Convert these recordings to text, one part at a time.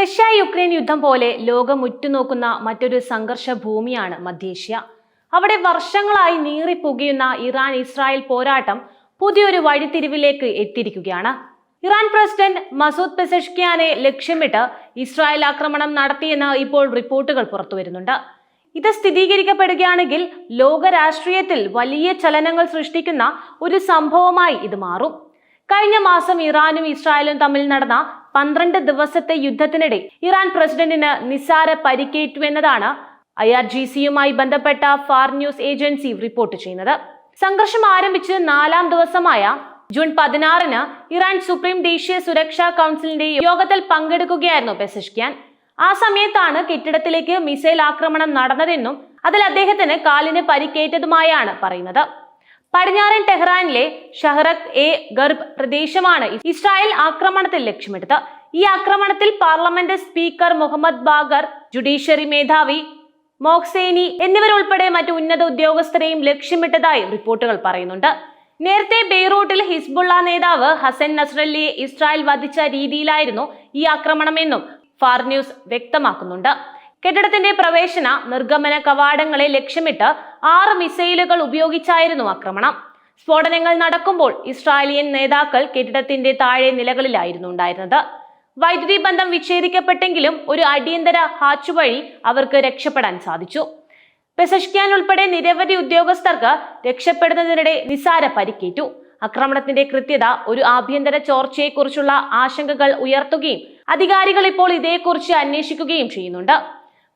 Russia Ukraine യുദ്ധം പോലെ ലോകം ഉറ്റുനോക്കുന്ന മറ്റൊരു സംഘർഷ ഭൂമിയാണ് മധ്യേഷ്യ. അവിടെ വർഷങ്ങളായി നീറിപ്പുകയുന്ന ഇറാൻ ഇസ്രായേൽ പോരാട്ടം പുതിയൊരു വഴിത്തിരിവിലേക്ക് എത്തിയിരിക്കുകയാണ്. ഇറാൻ പ്രസിഡന്റ് മസൂദ് പെസഷ്കിയാനെ ലക്ഷ്യമിട്ട് ഇസ്രായേൽ ആക്രമണം നടത്തിയെന്ന് ഇപ്പോൾ റിപ്പോർട്ടുകൾ പുറത്തുവരുന്നുണ്ട്. ഇത് സ്ഥിരീകരിക്കപ്പെടുകയാണെങ്കിൽ ലോക രാഷ്ട്രീയത്തിൽ വലിയ ചലനങ്ങൾ സൃഷ്ടിക്കുന്ന ഒരു സംഭവമായി ഇത് മാറും. കഴിഞ്ഞ മാസം ഇറാനും ഇസ്രായേലും തമ്മിൽ നടന്ന 12 ദിവസത്തെ യുദ്ധത്തിനിടെ ഇറാൻ പ്രസിഡന്റിന് നിസ്സാര പരിക്കേറ്റുവെന്നതാണ് IRGCയുമായി ബന്ധപ്പെട്ട ഫാർ ന്യൂസ് ഏജൻസി റിപ്പോർട്ട് ചെയ്യുന്നത്. സംഘർഷം ആരംഭിച്ച് 4ാം ദിവസമായ ജൂൺ 16-ന് ഇറാൻ സുപ്രീം ദേശീയ സുരക്ഷാ കൗൺസിലിന്റെ യോഗത്തിൽ പങ്കെടുക്കുകയായിരുന്നു പെസഷ്കിയാൻ. ആ സമയത്താണ് കെട്ടിടത്തിലേക്ക് മിസൈൽ ആക്രമണം നടന്നതെന്നും അതിൽ അദ്ദേഹത്തിന് കാലിന് പരിക്കേറ്റതുമായാണ് പറയുന്നത്. പടിഞ്ഞാറൻ ടെഹ്റാനിലെ ഷഹ്റഖ് എ ഗർബ് പ്രദേശമാണ് ഇസ്രായേൽ ആക്രമണത്തിൽ ലക്ഷ്യമിട്ടത്. ഈ ആക്രമണത്തിൽ parliament speaker Mohammad Bagher, judiciary മേധാവി മോഹ്സേനി എന്നിവരുൾപ്പെടെ മറ്റു ഉന്നത ഉദ്യോഗസ്ഥരെയും ലക്ഷ്യമിട്ടതായി റിപ്പോർട്ടുകൾ പറയുന്നുണ്ട്. നേരത്തെ ബെയ്റൂട്ടിൽ ഹിസ്ബുള്ള നേതാവ് ഹസൻ നസ്രല്ലിയെ ഇസ്രായേൽ വധിച്ച രീതിയിലായിരുന്നു ഈ ആക്രമണമെന്നും ഫാർ ന്യൂസ് വ്യക്തമാക്കുന്നുണ്ട്. കെട്ടിടത്തിന്റെ പ്രവേശന നിർഗമന കവാടങ്ങളെ ലക്ഷ്യമിട്ട് 6 മിസൈലുകൾ ഉപയോഗിച്ചായിരുന്നു ആക്രമണം. സ്ഫോടനങ്ങൾ നടക്കുമ്പോൾ ഇസ്രായേലിയൻ നേതാക്കൾ കെട്ടിടത്തിന്റെ താഴെ നിലകളിലായിരുന്നു ഉണ്ടായിരുന്നത്. വൈദ്യുതി ബന്ധം വിച്ഛേദിക്കപ്പെട്ടെങ്കിലും ഒരു അടിയന്തര ഹാച്ച് വഴി അവർക്ക് രക്ഷപ്പെടാൻ സാധിച്ചു. പെസഷ്കിയാൻ ഉൾപ്പെടെ നിരവധി ഉദ്യോഗസ്ഥർക്ക് രക്ഷപ്പെടുന്നതിനിടെ നിസാര പരിക്കേറ്റു. ആക്രമണത്തിന്റെ കൃത്യത ഒരു ആഭ്യന്തര ചോർച്ചയെക്കുറിച്ചുള്ള ആശങ്കകൾ ഉയർത്തുകയും അധികാരികൾ ഇപ്പോൾ ഇതേക്കുറിച്ച് അന്വേഷിക്കുകയും ചെയ്യുന്നുണ്ട്.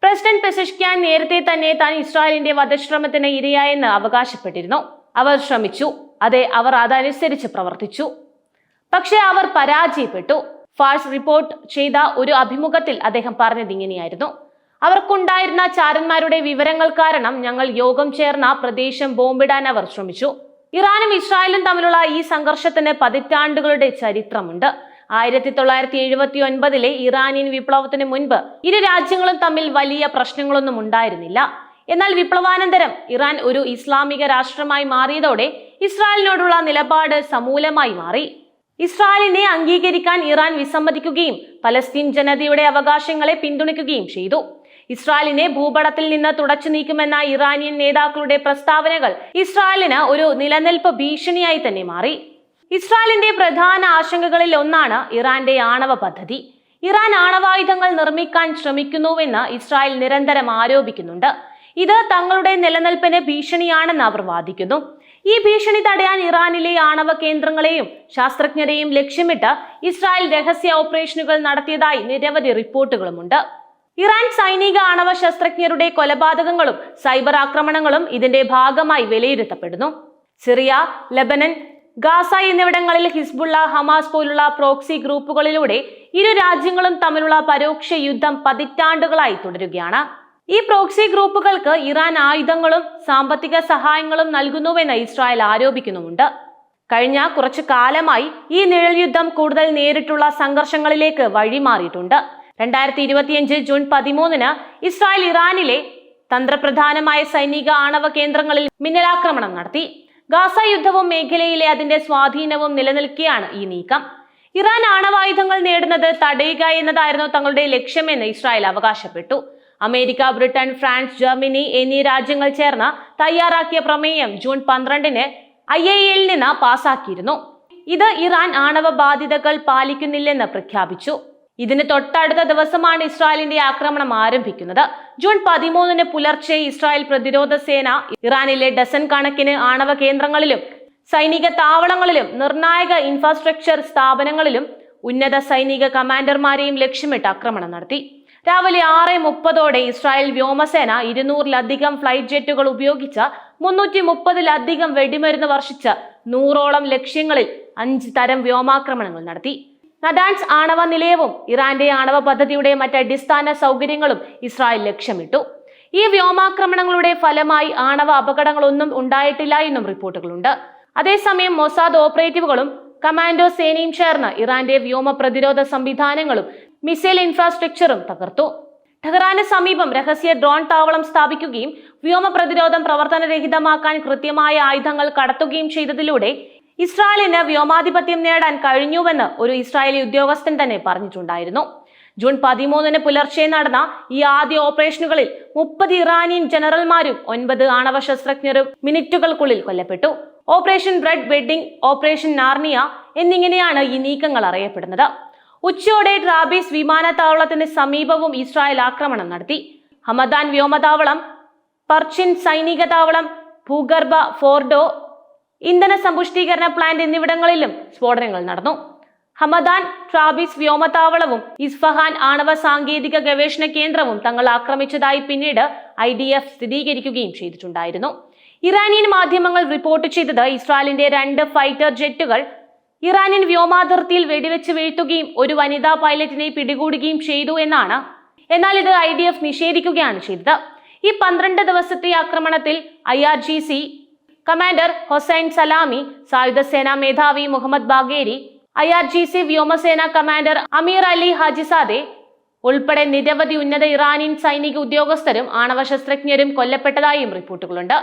പ്രസിഡന്റ് പെസഷ്കിയാൻ നേരത്തെ തന്നെ താൻ ഇസ്രായേലിന്റെ വധശ്രമത്തിന് ഇരയായെന്ന് അവകാശപ്പെട്ടിരുന്നു. അവർ ശ്രമിച്ചു, അതെ, അവർ അതനുസരിച്ച് പ്രവർത്തിച്ചു, പക്ഷേ അവർ പരാജയപ്പെട്ടു. ഫാഴ്സ് റിപ്പോർട്ട് ചെയ്ത ഒരു അഭിമുഖത്തിൽ അദ്ദേഹം പറഞ്ഞത് ഇങ്ങനെയായിരുന്നു: അവർക്കുണ്ടായിരുന്ന ചാരന്മാരുടെ വിവരങ്ങൾ കാരണം ഞങ്ങൾ യോഗം ചേർന്ന പ്രദേശം ബോംബിടാൻ അവർ ശ്രമിച്ചു. ഇറാനും ഇസ്രായേലും തമ്മിലുള്ള ഈ സംഘർഷത്തിന് പതിറ്റാണ്ടുകളുടെ ചരിത്രമുണ്ട്. 1979-ലെ ഇറാനിയൻ വിപ്ലവത്തിന് മുൻപ് ഇരു രാജ്യങ്ങളും തമ്മിൽ വലിയ പ്രശ്നങ്ങളൊന്നും ഉണ്ടായിരുന്നില്ല. എന്നാൽ വിപ്ലവാനന്തരം ഇറാൻ ഒരു ഇസ്ലാമിക രാഷ്ട്രമായി മാറിയതോടെ ഇസ്രായേലിനോടുള്ള നിലപാട് സമൂലമായി മാറി. ഇസ്രായേലിനെ അംഗീകരിക്കാൻ ഇറാൻ വിസമ്മതിക്കുകയും പലസ്തീൻ ജനതയുടെ അവകാശങ്ങളെ പിന്തുണയ്ക്കുകയും ചെയ്തു. ഇസ്രായേലിനെ ഭൂപടത്തിൽ നിന്ന് തുടച്ചു നീക്കുമെന്ന ഇറാനിയൻ നേതാക്കളുടെ പ്രസ്താവനകൾ ഇസ്രായേലിന് ഒരു നിലനിൽപ്പ് ഭീഷണിയായി തന്നെ മാറി. ഇസ്രായേലിന്റെ പ്രധാന ആശങ്കകളിൽ ഒന്നാണ് ഇറാന്റെ ആണവ പദ്ധതി. ഇറാൻ ആണവായുധങ്ങൾ നിർമ്മിക്കാൻ ശ്രമിക്കുന്നുവെന്ന് ഇസ്രായേൽ നിരന്തരം ആരോപിക്കുന്നുണ്ട്. ഇത് തങ്ങളുടെ നിലനിൽപ്പിന് ഭീഷണിയാണെന്ന് അവർ വാദിക്കുന്നു. ഈ ഭീഷണി തടയാൻ ഇറാനിലെ ആണവ കേന്ദ്രങ്ങളെയും ശാസ്ത്രജ്ഞരെയും ലക്ഷ്യമിട്ട് ഇസ്രായേൽ രഹസ്യ ഓപ്പറേഷനുകൾ നടത്തിയതായി നിരവധി റിപ്പോർട്ടുകളുമുണ്ട്. ഇറാൻ സൈനിക ആണവ ശാസ്ത്രജ്ഞരുടെ കൊലപാതകങ്ങളും സൈബർ ആക്രമണങ്ങളും ഇതിന്റെ ഭാഗമായി വിലയിരുത്തപ്പെടുന്നു. സിറിയ, ലെബനൻ, ഗാസ എന്നിവിടങ്ങളിൽ ഹിസ്ബുള്ള, ഹമാസ് പോലുള്ള പ്രോക്സി ഗ്രൂപ്പുകളിലൂടെ ഇരു രാജ്യങ്ങളും തമ്മിലുള്ള പരോക്ഷ യുദ്ധം പതിറ്റാണ്ടുകളായി തുടരുകയാണ്. ഈ പ്രോക്സി ഗ്രൂപ്പുകൾക്ക് ഇറാൻ ആയുധങ്ങളും സാമ്പത്തിക സഹായങ്ങളും നൽകുന്നുവെന്ന് ഇസ്രായേൽ ആരോപിക്കുന്നുമുണ്ട്. കഴിഞ്ഞ കുറച്ചു കാലമായി ഈ നിഴൽ യുദ്ധം കൂടുതൽ നേരിട്ടുള്ള സംഘർഷങ്ങളിലേക്ക് വഴിമാറിയിട്ടുണ്ട്. 2025 ജൂൺ 13-ന് ഇസ്രായേൽ ഇറാനിലെ തന്ത്രപ്രധാനമായ സൈനിക ആണവ കേന്ദ്രങ്ങളിൽ മിന്നലാക്രമണം നടത്തി. ഗാസ യുദ്ധവും മേഖലയിലെ അതിന്റെ സ്വാധീനവും നിലനിൽക്കെയാണ് ഈ നീക്കം. ഇറാൻ ആണവായുധങ്ങൾ നേടുന്നത് തടയുക എന്നതായിരുന്നു തങ്ങളുടെ ലക്ഷ്യമെന്ന് ഇസ്രായേൽ അവകാശപ്പെട്ടു. അമേരിക്ക, ബ്രിട്ടൻ, ഫ്രാൻസ്, ജർമ്മനി എന്നീ രാജ്യങ്ങൾ ചേർന്ന് തയ്യാറാക്കിയ പ്രമേയം ജൂൺ 12-ന് IAEA-ൽ നിന്ന് പാസാക്കിയിരുന്നു. ഇത് ഇറാൻ ആണവ ബാധ്യതകൾ പാലിക്കുന്നില്ലെന്ന് പ്രഖ്യാപിച്ചു. ഇതിന് തൊട്ടടുത്ത ദിവസമാണ് ഇസ്രായേലിന്റെ ആക്രമണം ആരംഭിക്കുന്നത്. ജൂൺ 13-ന് പുലർച്ചെ ഇസ്രായേൽ പ്രതിരോധ സേന ഇറാനിലെ ഡസൻ കണക്കിന് ആണവ കേന്ദ്രങ്ങളിലും സൈനിക താവളങ്ങളിലും നിർണായക ഇൻഫ്രാസ്ട്രക്ചർ സ്ഥാപനങ്ങളിലും ഉന്നത സൈനിക കമാൻഡർമാരെയും ലക്ഷ്യമിട്ട് ആക്രമണം നടത്തി. രാവിലെ 6:30ഓടെ ഇസ്രായേൽ വ്യോമസേന 200-ലധികം ഫ്ലൈറ്റ് ജെറ്റുകൾ ഉപയോഗിച്ച് 330-ലധികം വെടിമരുന്ന് വർഷിച്ച് 100ഓളം ലക്ഷ്യങ്ങളിൽ 5 തരം വ്യോമാക്രമണങ്ങൾ നടത്തി. നദാൻസ് ആണവ നിലയവും ഇറാന്റെ ആണവ പദ്ധതിയുടെ മറ്റ് അടിസ്ഥാന സൗകര്യങ്ങളും ഇസ്രായേൽ ലക്ഷ്യമിട്ടു. ഈ വ്യോമാക്രമണങ്ങളുടെ ഫലമായി ആണവ അപകടങ്ങളൊന്നും ഉണ്ടായിട്ടില്ല എന്നും റിപ്പോർട്ടുകളുണ്ട്. അതേസമയം മൊസാദ് ഓപ്പറേറ്റീവുകളും കമാൻഡോ സേനയും ചേർന്ന് ഇറാന്റെ വ്യോമ പ്രതിരോധ സംവിധാനങ്ങളും മിസൈൽ ഇൻഫ്രാസ്ട്രക്ചറും തകർത്തു. ടെഹ്റാന് സമീപം രഹസ്യ ഡ്രോൺ താവളം സ്ഥാപിക്കുകയും വ്യോമ പ്രതിരോധം പ്രവർത്തനരഹിതമാക്കാൻ കൃത്യമായ ആയുധങ്ങൾ കടത്തുകയും ചെയ്തതിലൂടെ ഇസ്രായേലിന് വ്യോമാധിപത്യം നേടാൻ കഴിഞ്ഞുവെന്ന് ഒരു ഇസ്രായേലി ഉദ്യോഗസ്ഥൻ തന്നെ പറഞ്ഞിട്ടുണ്ടായിരുന്നു. ജൂൺ 13 പുലർച്ചെ നടന്ന ഈ ആദ്യ ഓപ്പറേഷനുകളിൽ 30 ഇറാനിയൻ ജനറൽമാരും 9 ആണവ ശാസ്ത്രജ്ഞരും മിനിറ്റുകൾക്കുള്ളിൽ കൊല്ലപ്പെട്ടു. ഓപ്പറേഷൻ റെഡ് വെഡ്ഡിംഗ്, ഓപ്പറേഷൻ നാർണിയ എന്നിങ്ങനെയാണ് ഈ നീക്കങ്ങൾ അറിയപ്പെടുന്നത്. ഉച്ചയോടെ ട്രാബീസ് വിമാനത്താവളത്തിന് സമീപവും ഇസ്രായേൽ ആക്രമണം നടത്തി. ഹമദാൻ വ്യോമതാവളം, പർച്ചിൻ സൈനിക താവളം, ഭൂഗർഭ ഫോർഡോ ഇന്ധന സമ്പുഷ്ടീകരണ പ്ലാന്റ് എന്നിവിടങ്ങളിലും സ്ഫോടനങ്ങൾ നടന്നു. ഹമദാൻ, ട്രാബീസ് വ്യോമതാവളവും ഇസ്ഫഹാൻ ആണവ സാങ്കേതിക ഗവേഷണ കേന്ദ്രവും തങ്ങൾ ആക്രമിച്ചതായി പിന്നീട് IDF സ്ഥിരീകരിക്കുകയും ചെയ്തിട്ടുണ്ടായിരുന്നു. ഇറാനിയൻ മാധ്യമങ്ങൾ റിപ്പോർട്ട് ചെയ്തത് ഇസ്രായേലിന്റെ 2 ഫൈറ്റർ ജെറ്റുകൾ ഇറാനിയൻ വ്യോമാതിർത്തിയിൽ വെടിവെച്ച് വീഴ്ത്തുകയും ഒരു വനിതാ പൈലറ്റിനെ പിടികൂടുകയും ചെയ്തു എന്നാണ്. എന്നാൽ ഇത് IDF നിഷേധിക്കുകയാണ് ചെയ്തത്. ഈ 12 ദിവസത്തെ ആക്രമണത്തിൽ IRGC കമാൻഡർ ഹൊസൈൻ സലാമി, സായുധ സേനാ മേധാവി മുഹമ്മദ് ബാഗേരി, IRGC വ്യോമസേന കമാൻഡർ അമീർ അലി ഹാജിസാദെ ഉൾപ്പെടെ നിരവധി ഉന്നത ഇറാനിയൻ സൈനിക ഉദ്യോഗസ്ഥരും ആണവ ശാസ്ത്രജ്ഞരും കൊല്ലപ്പെട്ടതായും റിപ്പോർട്ടുകളുണ്ട്.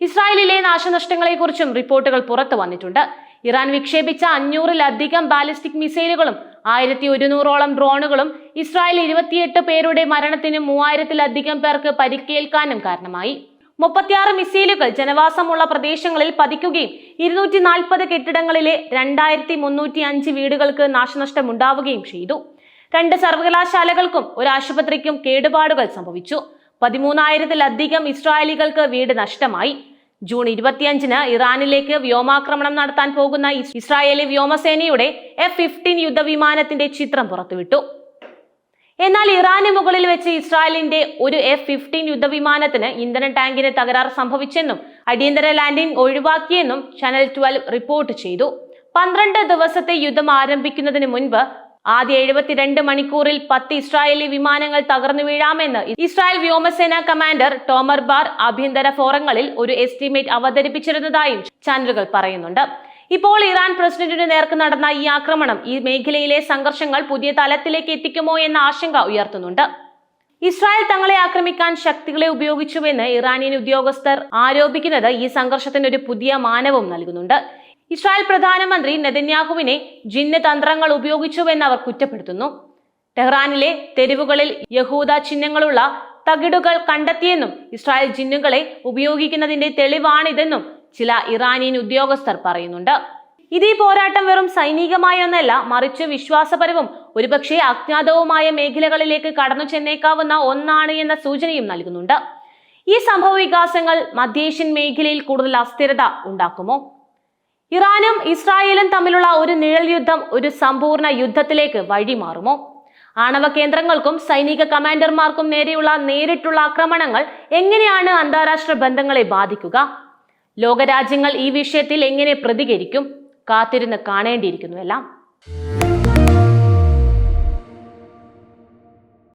ഇസ്രായേലിലെ നാശനഷ്ടങ്ങളെക്കുറിച്ചും റിപ്പോർട്ടുകൾ പുറത്തു വന്നിട്ടുണ്ട്. ഇറാൻ വിക്ഷേപിച്ച 500-ലധികം ബാലിസ്റ്റിക് മിസൈലുകളും 1100-ഓളം ഡ്രോണുകളും ഇസ്രായേൽ 28 പേരുടെ മരണത്തിനും 3000-ലധികം പേർക്ക് പരിക്കേൽക്കാനും കാരണമായി. 36 മിസൈലുകൾ ജനവാസമുള്ള പ്രദേശങ്ങളിൽ പതിക്കുകയും 240 കെട്ടിടങ്ങളിലെ 2305 വീടുകൾക്ക് നാശനഷ്ടമുണ്ടാവുകയും ചെയ്തു. 2 സർവകലാശാലകൾക്കും ഒരു ആശുപത്രിക്കും കേടുപാടുകൾ സംഭവിച്ചു. 13,000-ലധികം ഇസ്രായേലികൾക്ക് വീട് നഷ്ടമായി. ജൂൺ 25 ഇറാനിലേക്ക് വ്യോമാക്രമണം നടത്താൻ പോകുന്ന ഇസ്രായേലി വ്യോമസേനയുടെ F-15 യുദ്ധവിമാനത്തിന്റെ ചിത്രം പുറത്തുവിട്ടു. എന്നാൽ ഇറാന് മുകളിൽ വെച്ച് ഇസ്രായേലിന്റെ ഒരു F-15 യുദ്ധവിമാനത്തിന് ഇന്ധന ടാങ്കിന് തകരാർ സംഭവിച്ചെന്നും അടിയന്തര ലാൻഡിംഗ് ഒഴിവാക്കിയെന്നും ചാനൽ 12 റിപ്പോർട്ട് ചെയ്തു. 12 ദിവസത്തെ യുദ്ധം ആരംഭിക്കുന്നതിന് മുൻപ് ആദ്യ 72 മണിക്കൂറിൽ 10 ഇസ്രായേലി വിമാനങ്ങൾ തകർന്നു വീഴാമെന്ന് ഇസ്രായേൽ വ്യോമസേന കമാൻഡർ ടോമർ ബാർ ആഭ്യന്തര ഫോറങ്ങളിൽ ഒരു എസ്റ്റിമേറ്റ് അവതരിപ്പിച്ചിരുന്നതായും ചാനലുകൾ പറയുന്നുണ്ട്. ഇപ്പോൾ ഇറാൻ പ്രസിഡന്റിന് നേർക്ക് നടന്ന ഈ ആക്രമണം ഈ മേഖലയിലെ സംഘർഷങ്ങൾ പുതിയ തലത്തിലേക്ക് എത്തിക്കുമോ എന്ന ആശങ്ക ഉയർത്തുന്നുണ്ട്. ഇസ്രായേൽ തങ്ങളെ ആക്രമിക്കാൻ ശക്തികളെ ഉപയോഗിച്ചുവെന്ന് ഇറാനിയൻ ഉദ്യോഗസ്ഥർ ആരോപിക്കുന്നത് ഈ സംഘർഷത്തിന് ഒരു പുതിയ മാനവും നൽകുന്നുണ്ട്. ഇസ്രായേൽ പ്രധാനമന്ത്രി നെതന്യാഹുവിനെ ജിന്ന് തന്ത്രങ്ങൾ ഉപയോഗിച്ചുവെന്ന് അവർ കുറ്റപ്പെടുത്തുന്നു. ടെഹ്റാനിലെ തെരുവുകളിൽ യഹൂദ ചിഹ്നങ്ങളുള്ള തകിടുകൾ കണ്ടെത്തിയെന്നും ഇസ്രായേൽ ജിന്നുകളെ ഉപയോഗിക്കുന്നതിന്റെ തെളിവാണിതെന്നും ചില ഇറാനിയൻ ഉദ്യോഗസ്ഥർ പറയുന്നുണ്ട്. ഇത് ഈ പോരാട്ടം വെറും സൈനികമായൊന്നല്ല, മറിച്ച് വിശ്വാസപരവും ഒരുപക്ഷെ അജ്ഞാതവുമായ മേഖലകളിലേക്ക് കടന്നു ചെന്നേക്കാവുന്ന ഒന്നാണ് എന്ന സൂചനയും നൽകുന്നുണ്ട്. ഈ സംഭവ വികാസങ്ങൾ മധ്യേഷ്യൻ മേഖലയിൽ കൂടുതൽ അസ്ഥിരത ഉണ്ടാക്കുമോ? ഇറാനും ഇസ്രായേലും തമ്മിലുള്ള ഒരു നിഴൽ യുദ്ധം ഒരു സമ്പൂർണ്ണ യുദ്ധത്തിലേക്ക് വഴിമാറുമോ? ആണവ കേന്ദ്രങ്ങൾക്കും സൈനിക കമാൻഡർമാർക്കും നേരെയുള്ള നേരിട്ടുള്ള ആക്രമണങ്ങൾ എങ്ങനെയാണ് അന്താരാഷ്ട്ര ബന്ധങ്ങളെ ബാധിക്കുക? ലോകരാജ്യങ്ങൾ ഈ വിഷയത്തിൽ എങ്ങനെ പ്രതികരിക്കും? കാത്തിരുന്ന് കാണേണ്ടിയിരിക്കുന്നു എല്ലാം.